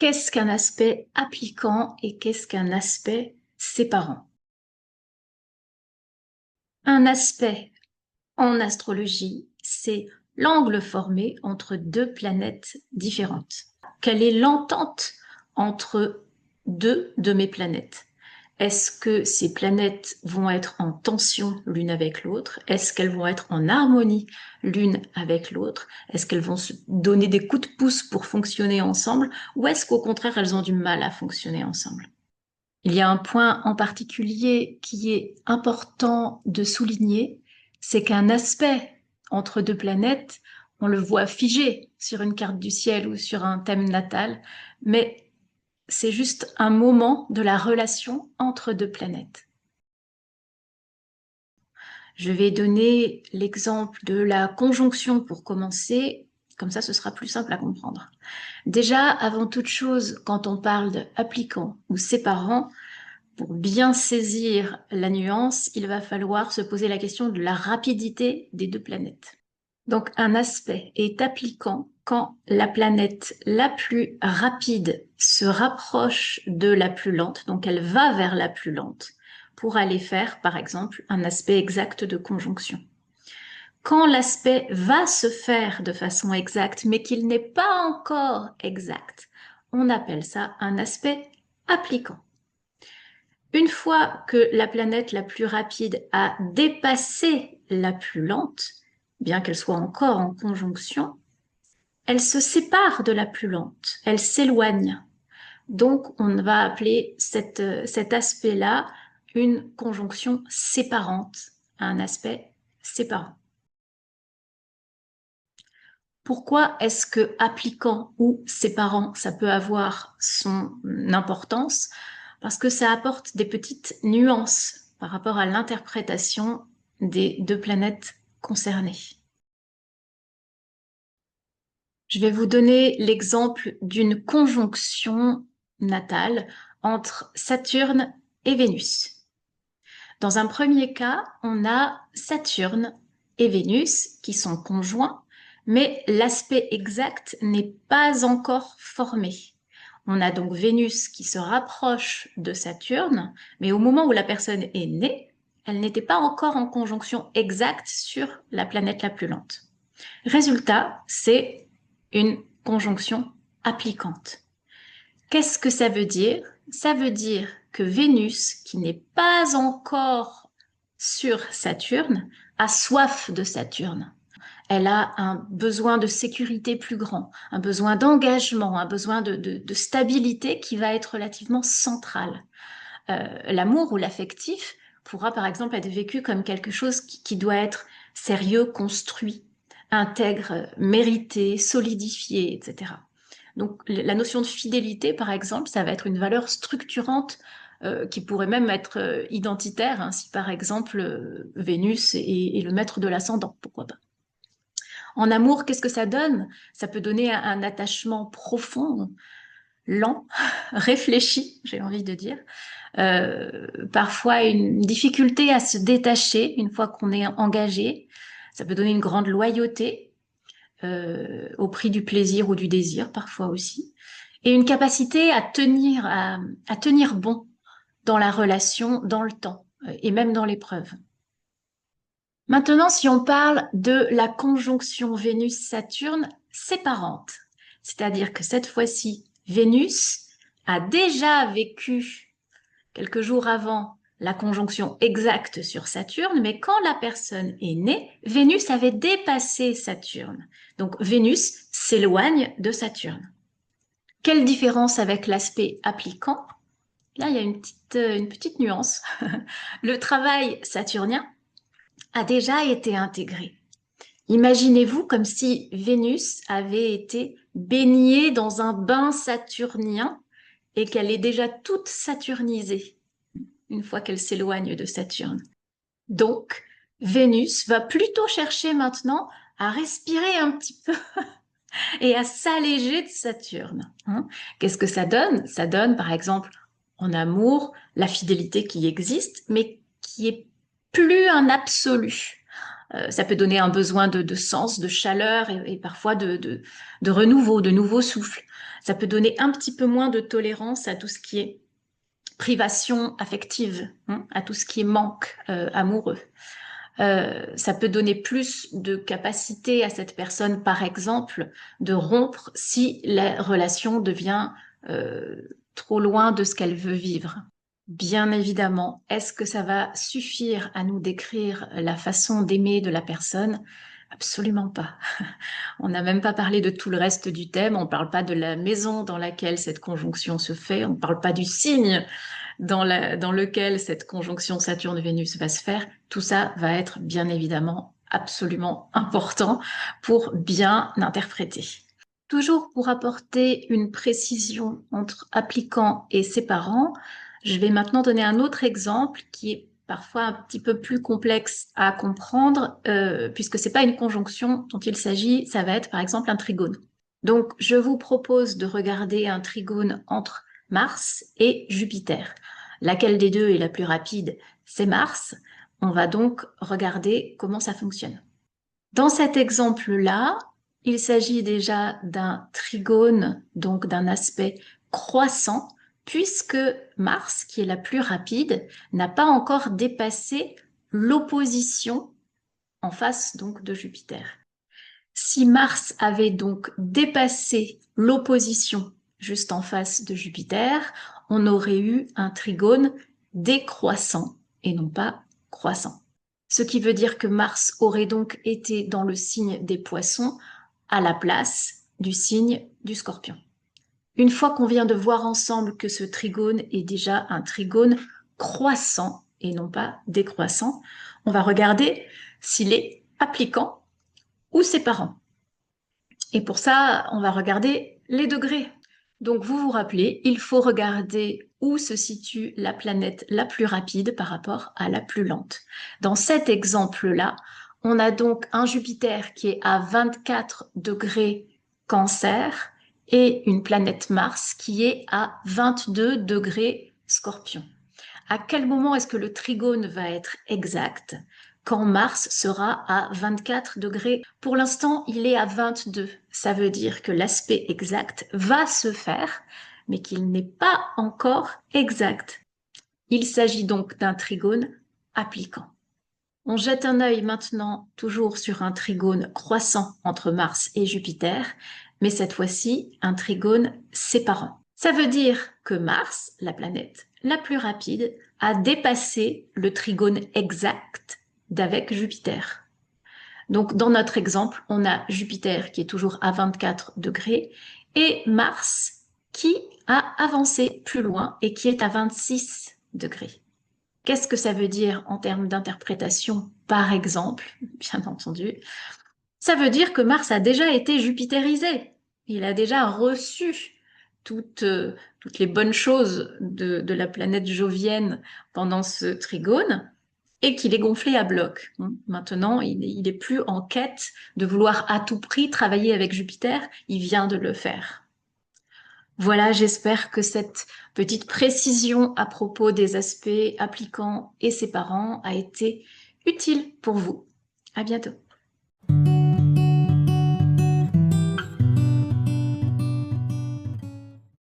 Qu'est-ce qu'un aspect appliquant et qu'est-ce qu'un aspect séparant? Un aspect en astrologie, c'est l'angle formé entre deux planètes différentes. Quelle est l'entente entre deux de mes planètes? Est-ce que ces planètes vont être en tension l'une avec l'autre? Est-ce qu'elles vont être en harmonie l'une avec l'autre? Est-ce qu'elles vont se donner des coups de pouce pour fonctionner ensemble? Ou est-ce qu'au contraire, elles ont du mal à fonctionner ensemble? Il y a un point en particulier qui est important de souligner, c'est qu'un aspect entre deux planètes, on le voit figé sur une carte du ciel ou sur un thème natal, mais c'est juste un moment de la relation entre deux planètes. Je vais donner l'exemple de la conjonction pour commencer, comme ça ce sera plus simple à comprendre. Déjà, avant toute chose, quand on parle d'appliquant ou séparant, pour bien saisir la nuance, il va falloir se poser la question de la rapidité des deux planètes. Donc un aspect est appliquant quand la planète la plus rapide se rapproche de la plus lente, donc elle va vers la plus lente, pour aller faire, par exemple, un aspect exact de conjonction. Quand l'aspect va se faire de façon exacte, mais qu'il n'est pas encore exact, on appelle ça un aspect appliquant. Une fois que la planète la plus rapide a dépassé la plus lente, bien qu'elle soit encore en conjonction, elle se sépare de la plus lente, elle s'éloigne. Donc, on va appeler cet aspect-là une conjonction séparante, un aspect séparant. Pourquoi est-ce que appliquant ou séparant, ça peut avoir son importance? Parce que ça apporte des petites nuances par rapport à l'interprétation des deux planètes concernées. Je vais vous donner l'exemple d'une conjonction natale entre Saturne et Vénus. Dans un premier cas, on a Saturne et Vénus qui sont conjoints, mais l'aspect exact n'est pas encore formé. On a donc Vénus qui se rapproche de Saturne, mais au moment où la personne est née, elle n'était pas encore en conjonction exacte sur la planète la plus lente. Résultat, c'est une conjonction appliquante. Qu'est-ce que ça veut dire? Ça veut dire que Vénus, qui n'est pas encore sur Saturne, a soif de Saturne. Elle a un besoin de sécurité plus grand, un besoin d'engagement, un besoin de stabilité qui va être relativement central. L'amour ou l'affectif pourra par exemple être vécu comme quelque chose qui doit être sérieux, construit, intègre, mérité, solidifié, etc. Donc la notion de fidélité, par exemple, ça va être une valeur structurante qui pourrait même être identitaire, hein, si par exemple Vénus est le maître de l'ascendant, pourquoi pas. En amour, qu'est-ce que ça donne? Ça peut donner un attachement profond, lent, réfléchi, j'ai envie de dire. Parfois une difficulté à se détacher une fois qu'on est engagé. Ça peut donner une grande loyauté au prix du plaisir ou du désir, parfois aussi. Et une capacité à tenir bon dans la relation, dans le temps et même dans l'épreuve. Maintenant, si on parle de la conjonction Vénus-Saturne séparante, c'est-à-dire que cette fois-ci, Vénus a déjà vécu quelques jours avant la conjonction exacte sur Saturne, mais quand la personne est née, Vénus avait dépassé Saturne. Donc Vénus s'éloigne de Saturne. Quelle différence avec l'aspect appliquant? Là, il y a une petite nuance. Le travail saturnien a déjà été intégré. Imaginez-vous comme si Vénus avait été baignée dans un bain saturnien et qu'elle est déjà toute saturnisée une fois qu'elle s'éloigne de Saturne. Donc, Vénus va plutôt chercher maintenant à respirer un petit peu et à s'alléger de Saturne. Qu'est-ce que ça donne? Ça donne, par exemple, en amour, la fidélité qui existe, mais qui est plus un absolu. Ça peut donner un besoin de sens, de chaleur et parfois de renouveau, de nouveau souffle. Ça peut donner un petit peu moins de tolérance à tout ce qui est privation affective, hein, à tout ce qui est manque amoureux. Ça peut donner plus de capacité à cette personne, par exemple, de rompre si la relation devient trop loin de ce qu'elle veut vivre. Bien évidemment, est-ce que ça va suffire à nous décrire la façon d'aimer de la personne? Absolument pas. On n'a même pas parlé de tout le reste du thème, on ne parle pas de la maison dans laquelle cette conjonction se fait, on ne parle pas du signe dans lequel cette conjonction Saturne-Vénus va se faire. Tout ça va être bien évidemment absolument important pour bien interpréter. Toujours pour apporter une précision entre appliquant et séparant, je vais maintenant donner un autre exemple qui est parfois un petit peu plus complexe à comprendre, puisque c'est pas une conjonction dont il s'agit, ça va être par exemple un trigone. Donc, je vous propose de regarder un trigone entre Mars et Jupiter. Laquelle des deux est la plus rapide? C'est Mars. On va donc regarder comment ça fonctionne. Dans cet exemple-là, il s'agit déjà d'un trigone, donc d'un aspect croissant, puisque Mars, qui est la plus rapide, n'a pas encore dépassé l'opposition en face donc de Jupiter. Si Mars avait donc dépassé l'opposition juste en face de Jupiter, on aurait eu un trigone décroissant et non pas croissant. Ce qui veut dire que Mars aurait donc été dans le signe des Poissons à la place du signe du Scorpion. Une fois qu'on vient de voir ensemble que ce trigone est déjà un trigone croissant et non pas décroissant, on va regarder s'il est appliquant ou séparant. Et pour ça, on va regarder les degrés. Donc vous vous rappelez, il faut regarder où se situe la planète la plus rapide par rapport à la plus lente. Dans cet exemple-là, on a donc un Jupiter qui est à 24 degrés Cancer et une planète Mars qui est à 22 degrés Scorpion. À quel moment est-ce que le trigone va être exact? Quand Mars sera à 24 degrés. Pour l'instant, il est à 22. Ça veut dire que l'aspect exact va se faire, mais qu'il n'est pas encore exact. Il s'agit donc d'un trigone appliquant. On jette un œil maintenant toujours sur un trigone croissant entre Mars et Jupiter, mais cette fois-ci un trigone séparant. Ça veut dire que Mars, la planète la plus rapide, a dépassé le trigone exact d'avec Jupiter. Donc dans notre exemple, on a Jupiter qui est toujours à 24 degrés et Mars qui a avancé plus loin et qui est à 26 degrés. Qu'est-ce que ça veut dire en termes d'interprétation, par exemple, bien entendu? Ça veut dire que Mars a déjà été jupitérisé. Il a déjà reçu toutes les bonnes choses de la planète jovienne pendant ce trigone et qu'il est gonflé à bloc. Maintenant, il est plus en quête de vouloir à tout prix travailler avec Jupiter, il vient de le faire. Voilà, j'espère que cette petite précision à propos des aspects appliquants et séparants a été utile pour vous. À bientôt.